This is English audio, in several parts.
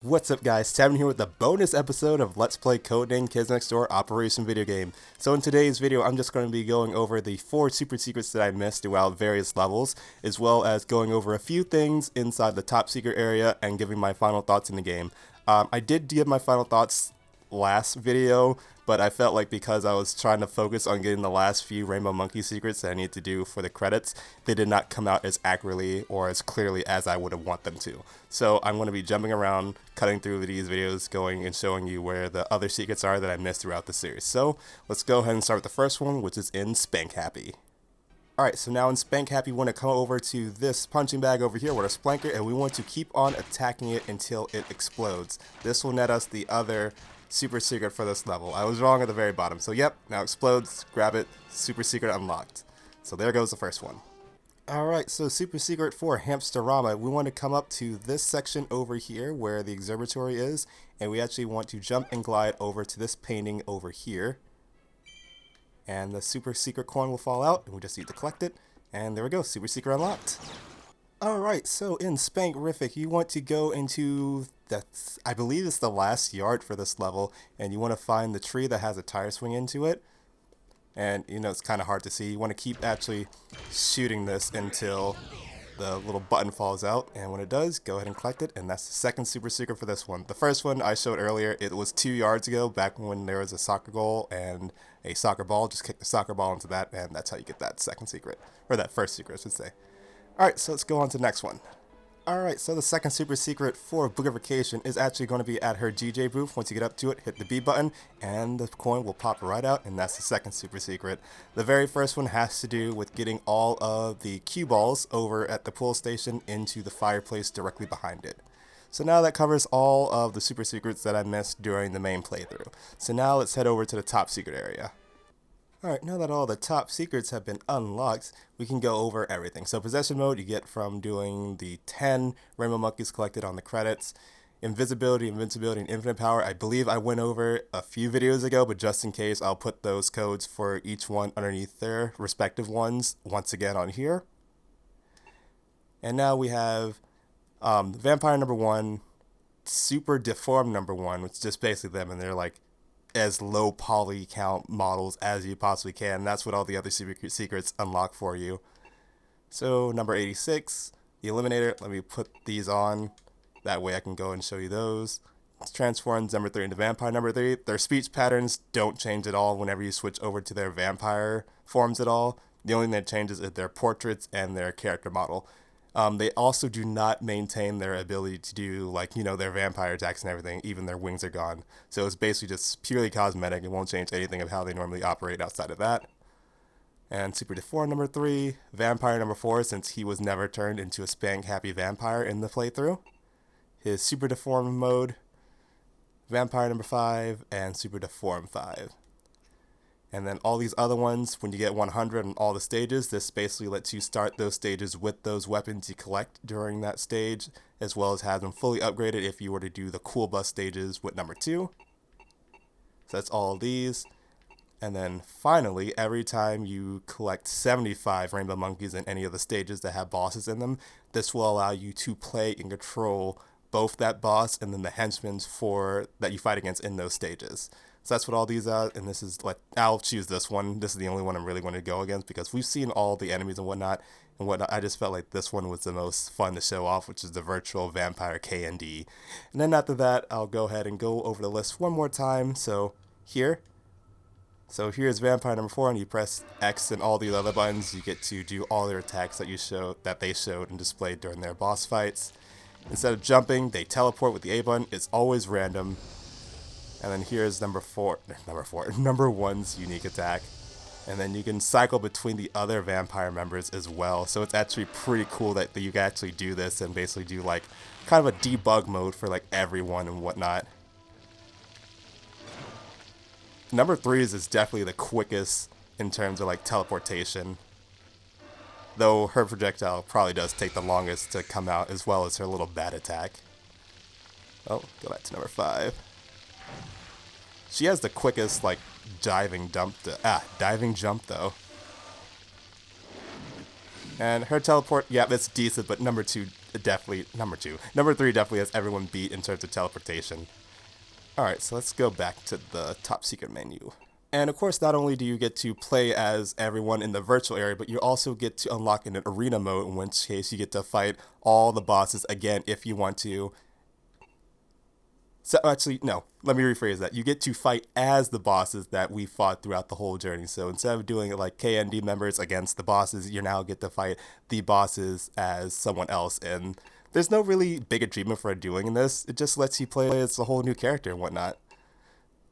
What's up guys, Tevy here with a bonus episode of Let's Play Codename Kids Next Door Operation Video Game. So in today's video, I'm just going to be going over the 4 super secrets that I missed throughout various levels, as well as going over a few things inside the top secret area and giving my final thoughts in the game. I did give my final thoughts last video, but I felt like because I was trying to focus on getting the last few Rainbow Monkey secrets that I need to do for the credits, they did not come out as accurately or as clearly as I would have want them to. So I'm going to be jumping around, cutting through these videos, going and showing you where the other secrets are that I missed throughout the series. So let's go ahead and start with the first one, which is in Spank Happy. Alright, so now in Spank Happy, we want to come over to this punching bag over here with a splanker, and we want to keep on attacking it until it explodes. This will net us the other super secret for this level. I was wrong at the very bottom. So yep, now explodes, grab it, super secret unlocked. So there goes the first one. Alright, so super secret for Hamsterama, we want to come up to this section over here where the observatory is, and we actually want to jump and glide over to this painting over here. And the super secret coin will fall out, and we just need to collect it, and there we go, super secret unlocked. Alright, so in Spankrific, you want to go into, I believe it's the last yard for this level, and you want to find the tree that has a tire swing into it. And, you know, it's kind of hard to see. You want to keep actually shooting this until the little button falls out, and when it does, go ahead and collect it, and that's the second super secret for this one. The first one I showed earlier, it was 2 yards ago, back when there was a soccer goal and a soccer ball. Just kick the soccer ball into that, and that's how you get that second secret, or that first secret, I should say. Alright, so let's go on to the next one. Alright, so the second super secret for Boogerification is actually going to be at her GJ booth. Once you get up to it, hit the B button, and the coin will pop right out, and that's the second super secret. The very first one has to do with getting all of the cue balls over at the pool station into the fireplace directly behind it. So now that covers all of the super secrets that I missed during the main playthrough. So now let's head over to the top secret area. Alright, now that all the top secrets have been unlocked, we can go over everything. So possession mode you get from doing the 10 Rainbow Monkeys collected on the credits. Invincibility, Invincibility, and Infinite Power, I believe I went over a few videos ago, but just in case, I'll put those codes for each one underneath their respective ones once again on here. And now we have Vampire number 1, Super Deformed number 1, which is just basically them, and they're like as low poly count models as you possibly can. That's what all the other secrets unlock for you. So number 86, the Eliminator. Let me put these on. That way I can go and show you those. Transforms number 3 into Vampire number 3. Their speech patterns don't change at all whenever you switch over to their vampire forms at all. The only thing that changes is their portraits and their character model. They also do not maintain their ability to do, like, you know, their vampire attacks and everything. Even their wings are gone. So it's basically just purely cosmetic. It won't change anything of how they normally operate outside of that. And Super Deformed number 3, Vampire number 4, since he was never turned into a Spank Happy vampire in the playthrough. His Super Deformed mode, Vampire number 5, and Super Deformed 5. And then all these other ones, when you get 100 on all the stages, this basically lets you start those stages with those weapons you collect during that stage, as well as have them fully upgraded if you were to do the cool bus stages with number 2. So that's all of these. And then finally, every time you collect 75 Rainbow Monkeys in any of the stages that have bosses in them, this will allow you to play and control both that boss and then the henchmen that you fight against in those stages. So that's what all these are, and this is like, I'll choose this one. This is the only one I'm really going to go against because we've seen all the enemies and whatnot. I just felt like this one was the most fun to show off, which is the virtual vampire KND. And then after that, I'll go ahead and go over the list one more time. So here's Vampire number 4, and you press X and all the other buttons, you get to do all their attacks that they showed and displayed during their boss fights. Instead of jumping, they teleport with the A button. It's always random. And then here's number 1's unique attack. And then you can cycle between the other vampire members as well. So it's actually pretty cool that you can actually do this and basically do like kind of a debug mode for like everyone and whatnot. Number 3's is definitely the quickest in terms of like teleportation. Though her projectile probably does take the longest to come out, as well as her little bat attack. Oh, go back to number 5. She has the quickest, like, diving jump though. And her teleport, yeah, that's decent, but number 2 definitely, number 2. Number 3 definitely has everyone beat in terms of teleportation. Alright, so let's go back to the top secret menu. And of course, not only do you get to play as everyone in the virtual area, but you also get to unlock an arena mode, in which case you get to fight all the bosses again if you want to. So actually, no, let me rephrase that. You get to fight as the bosses that we fought throughout the whole journey. So instead of doing it like KND members against the bosses, you now get to fight the bosses as someone else. And there's no really big achievement for doing this. It just lets you play as a whole new character and whatnot.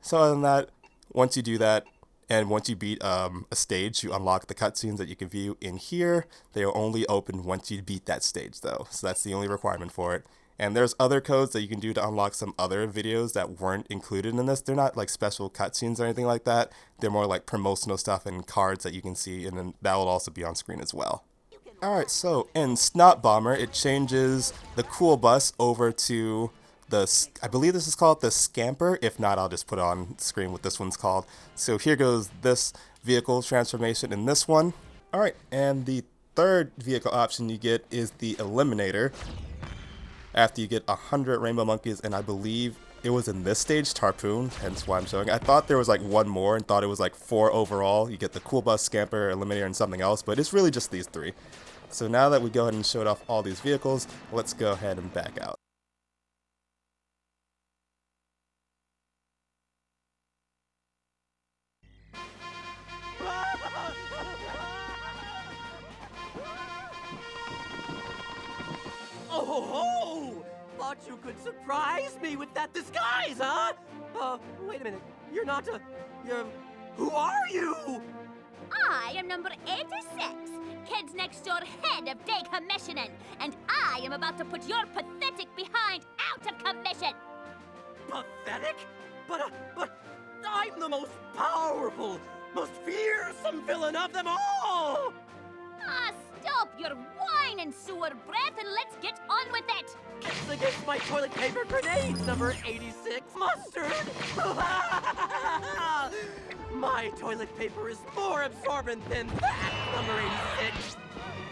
So other than that, once you do that, and once you beat a stage, you unlock the cutscenes that you can view in here. They are only open once you beat that stage though. So that's the only requirement for it. And there's other codes that you can do to unlock some other videos that weren't included in this. They're not like special cutscenes or anything like that. They're more like promotional stuff and cards that you can see, and then that will also be on screen as well. Alright, so in Snot Bomber, it changes the cool bus over to the, I believe this is called the Scamper. If not, I'll just put it on screen what this one's called. So here goes this vehicle transformation in this one. Alright, and the third vehicle option you get is the Eliminator. After you get 100 rainbow monkeys, and I believe it was in this stage, Tarpoon, hence why I'm showing. I thought there was like one more and thought it was like 4 overall. You get the Cool Bus, Scamper, Eliminator, and something else, but it's really just these 3. So now that we go ahead and showed off all these vehicles, let's go ahead and back out. Oh ho! Thought you could surprise me with that disguise, huh? Wait a minute. You're not who are you? I am number 86, Kids Next Door head of decommissioning, and I am about to put your pathetic behind out of commission. Pathetic? But I'm the most powerful, most fearsome villain of them all! Ah, stop your whine and sewer breath and let's get on with it! It's against my toilet paper grenades, number 86 mustard! My toilet paper is more absorbent than that, number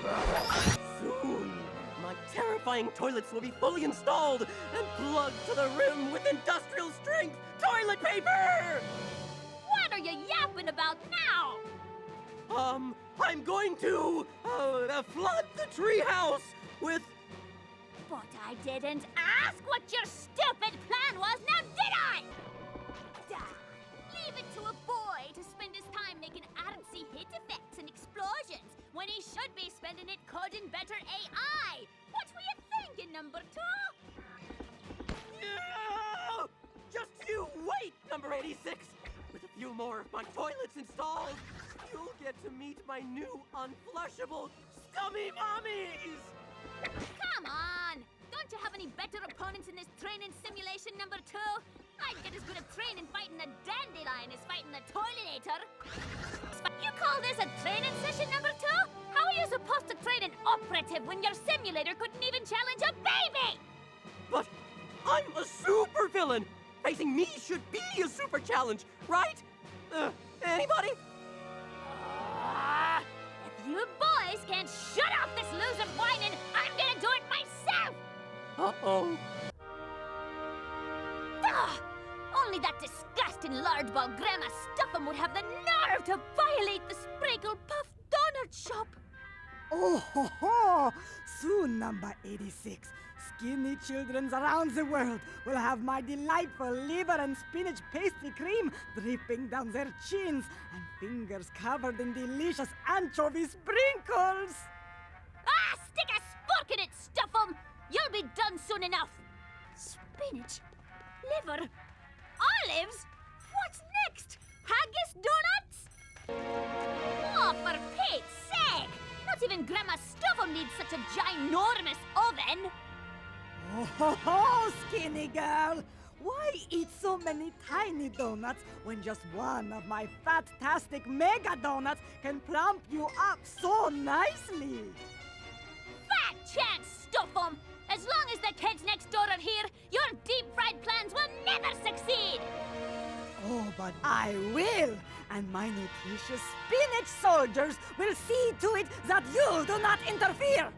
86! Soon, my terrifying toilets will be fully installed and plugged to the rim with industrial strength toilet paper! What are you yapping about now? I'm going to, flood the treehouse with... But I didn't ask what your stupid plan was, now did I? Leave it to a boy to spend his time making artsy hit effects and explosions when he should be spending it coding better AI. What were you thinking, number 2? No! Just you wait, number 86! With a few more of my toilets installed, you'll get to meet my new unflushable scummy mommies! Come on! Don't you have any better opponents in this training simulation, number 2? I'd get as good a training fighting a dandelion as fighting a toiletator. You call this a training session, number 2? How are you supposed to train an operative when your simulator couldn't even challenge a baby? But I'm a super villain! Facing me should be a super challenge, right? Anybody? If you boys can't shut off this loser whining, I'm gonna do it myself! Uh-oh. Only that disgusting largeball Grandma Stuff'em would have the nerve to violate the Sprinkle Puff Donut Shop! Oh ho ho! Soon, number 86, skinny children around the world will have my delightful liver and spinach pastry cream dripping down their chins and fingers covered in delicious anchovy sprinkles! Ah, stick a spork in it, Stuff'em! You'll be done soon enough! Spinach? Liver? Olives? What's next? Haggis donuts? Oh, for Pete's sake! Not even Grandma Stuff'em needs such a ginormous oven! Oh ho ho, skinny girl! Why eat so many tiny donuts when just one of my fantastic mega donuts can plump you up so nicely? Fat chance, Stuff'em! As long as the kids next door are here, your deep-fried plans will never succeed! Oh, but I will! And my nutritious spinach soldiers will see to it that you do not interfere!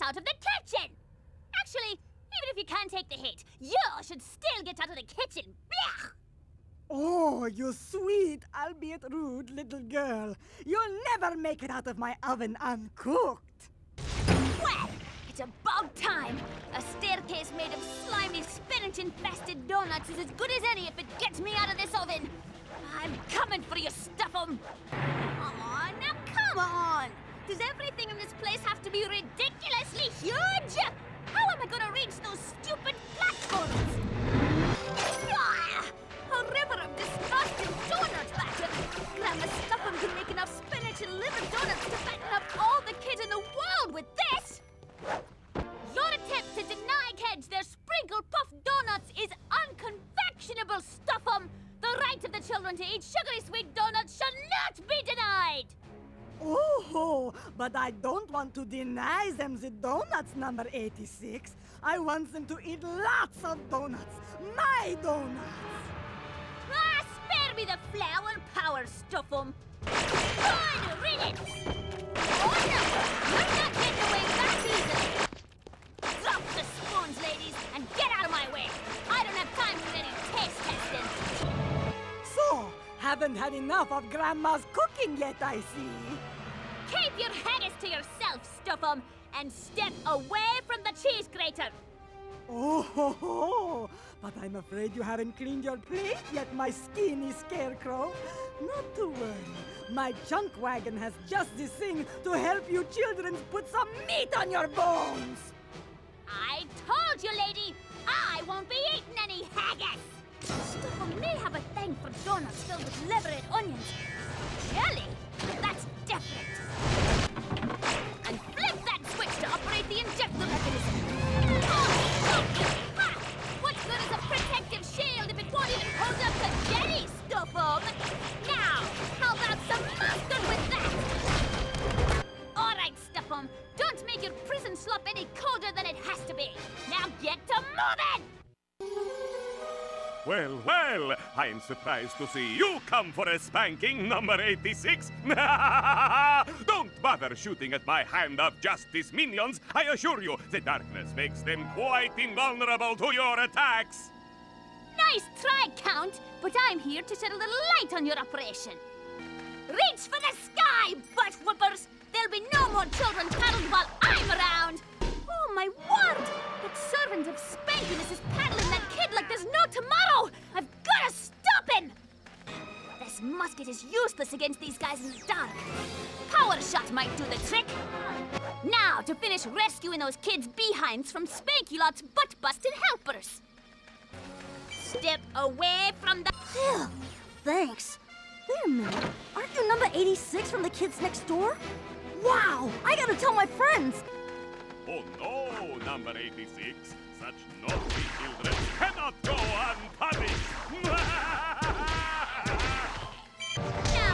out of the kitchen! Actually, even if you can take the hit, you should still get out of the kitchen. Blech! Oh, you sweet, albeit rude little girl. You'll never make it out of my oven uncooked. Well, it's about time. A staircase made of slimy, spinach-infested donuts is as good as any if it gets me out of this oven. I'm coming for you, Stuff'em! Aw, now come on! Does everything in this place have to be ridiculously huge? How am I gonna reach those stupid platforms? Ah, a river of disgusting donut batter! Grandma Stuff'em can make enough spinach and liver donuts to fatten up all the kids in the world with this! Your attempt to deny kids their sprinkle puff donuts is unconfectionable, Stuff'em! The right of the children to eat sugary sweet donuts shall not be denied! Oh, but I don't want to deny them the donuts, number 86. I want them to eat lots of donuts. My donuts! Ah, spare me the flour and power, Stuff'em! Good riddance! Oh no! You're not getting away that easily! Drop the spoons, ladies, and get out of my way! I don't have time for any taste testing! So, haven't had enough of Grandma's cooking yet, I see. Keep your haggis to yourself, Stuff'em, and step away from the cheese grater! Oh, but I'm afraid you haven't cleaned your plate yet, my skinny scarecrow. Not to worry. My junk wagon has just this thing to help you children put some meat on your bones. I told you, lady! I won't be eating any haggis! Stuff'em may have a thing for donuts filled with liver and onions. Jelly? That's different. And flip that switch to operate the injector mechanism. Ha! What good is a protective shield if it won't even hold up to jelly, Stuff'em? Now, how about some mustard with that? All right, Stuff'em. Don't make your prison slop any colder than it has to be. Now get to moving! Well, well, I'm surprised to see you come for a spanking, number 86. Don't bother shooting at my hand of justice minions. I assure you, the darkness makes them quite invulnerable to your attacks. Nice try, Count, but I'm here to shed a little light on your operation. Reach for the sky, butt whoopers! There'll be no more children paddled while I'm around! Oh, my word! That servant of spankiness is paddling that kid like there's no tomorrow! I've gotta stop him! This musket is useless against these guys in the dark. Power shot might do the trick. Now, to finish rescuing those kids' behinds from Spanky-Lot's butt-busting helpers. Step away from the... Phew, thanks. Wait a minute. Aren't you number 86 from the kids next door? Wow, I gotta tell my friends. Oh no, number 86. Such naughty children cannot go unpunished. Now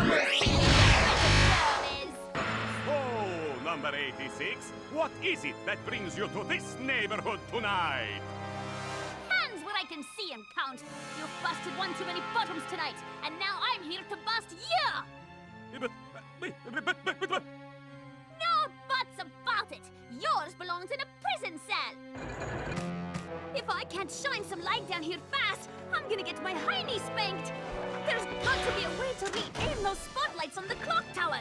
we'll see what the is. Oh, number 86. What is it that brings you to this neighborhood tonight? Hands where I can see him, Count. You've busted one too many bottoms tonight, and now I'm here to bust you! But... No buts about it! Yours belongs in a prison cell! If I can't shine some light down here fast, I'm gonna get my hiney spanked! There's got to be a way to re-aim those spotlights on the clock tower!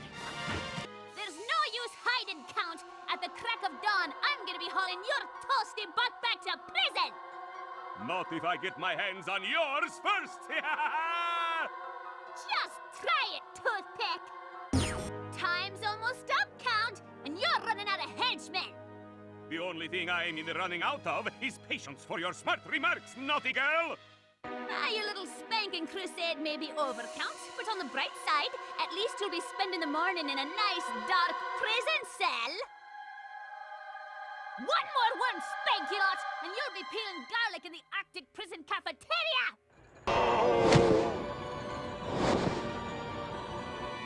There's no use hiding, Count! At the crack of dawn, I'm gonna be hauling your toasty butt back to prison! Not if I get my hands on yours first! Just try it, toothpick! Time's almost up, Count, and you're running out of henchmen! The only thing I'm in running out of is patience for your smart remarks, naughty girl! Your little spanking crusade may be over, Count, but on the bright side, at least you'll be spending the morning in a nice, dark prison cell! One more word, Spanky-Lot, and you'll be peeling garlic in the Arctic prison cafeteria!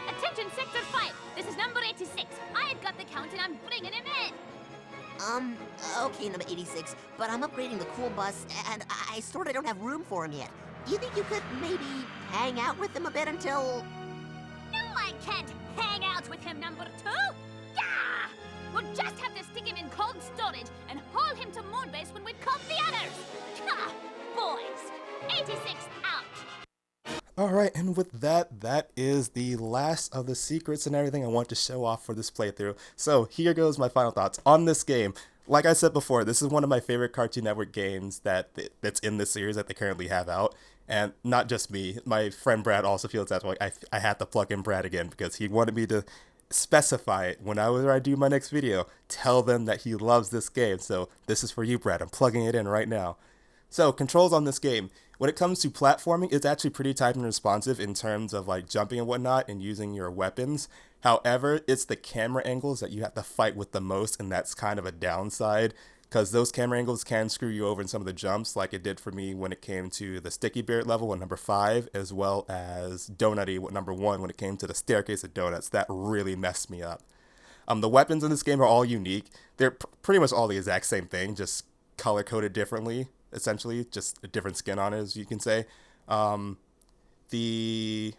Attention, Sector 5. This is number 86. I've got the count and I'm bringing him in. Okay, number 86, but I'm upgrading the cool bus, and I sort of don't have room for him yet. Do you think you could maybe hang out with him a bit until... No, I can't hang out with him, number 2. Gah! We'll just have to stick him in cold storage and haul him to Moonbase when we've caught the others. Ha! Boys, 86 out. Alright, and with that, that is the last of the secrets and everything I want to show off for this playthrough. So here goes my final thoughts on this game. Like I said before, this is one of my favorite Cartoon Network games that's in this series that they currently have out. And not just me, my friend Brad also feels that way. I had to plug in Brad again because he wanted me to specify it whenever I do my next video. Tell them that he loves this game. So this is for you, Brad. I'm plugging it in right now. So controls on this game. When it comes to platforming, it's actually pretty type and responsive in terms of like jumping and whatnot and using your weapons. However, it's the camera angles that you have to fight with the most, and that's kind of a downside because those camera angles can screw you over in some of the jumps, like it did for me when it came to the Sticky Beard level with number 5, as well as Donutty with number 1 when it came to the Staircase of Donuts. That really messed me up. The weapons in this game are all unique. They're pretty much all the exact same thing, just color-coded differently, essentially, just a different skin on it, as you can say. The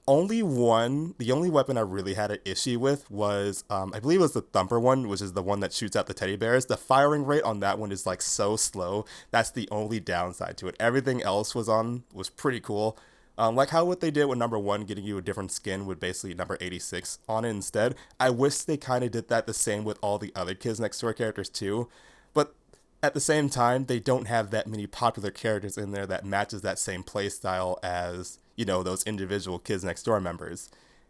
only weapon I really had an issue with was, I believe it was the Thumper one, which is the one that shoots out the teddy bears. The firing rate on that one is like so slow. That's the only downside to it. Everything else was pretty cool. Like how what they did with number 1, getting you a different skin with basically number 86 on it instead. I wish they kind of did that the same with all the other Kids Next Door characters too. But at the same time, they don't have that many popular characters in there that matches that same playstyle as, you know, those individual Kids Next Door members.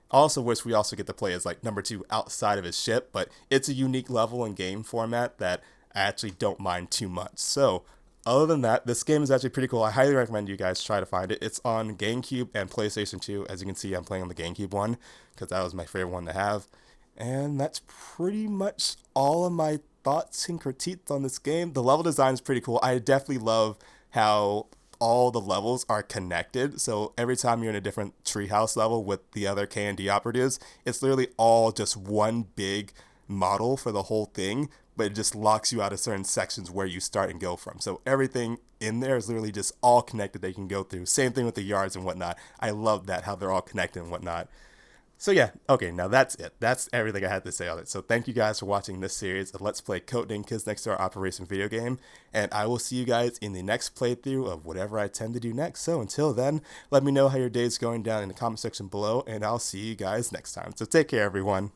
Also wish we also get to play as like number 2 outside of his ship, but it's a unique level and game format that I actually don't mind too much. So other than that, this game is actually pretty cool. I highly recommend you guys try to find it. It's on GameCube and PlayStation 2. As you can see, I'm playing on the GameCube one because that was my favorite one to have. And that's pretty much all of my thoughts and critiques on this game. The level design is pretty cool. I definitely love how all the levels are connected. So every time you're in a different treehouse level with the other K&D operatives, it's literally all just one big model for the whole thing, but it just locks you out of certain sections where you start and go from. So everything in there is literally just all connected that you can go through. Same thing with the yards and whatnot. I love that, how they're all connected and whatnot. So yeah, okay, now that's it. That's everything I had to say on it. So thank you guys for watching this series of Let's Play Codename Kids Next Door Operation video game, and I will see you guys in the next playthrough of whatever I tend to do next. So until then, let me know how your day is going down in the comment section below, and I'll see you guys next time. So take care, everyone.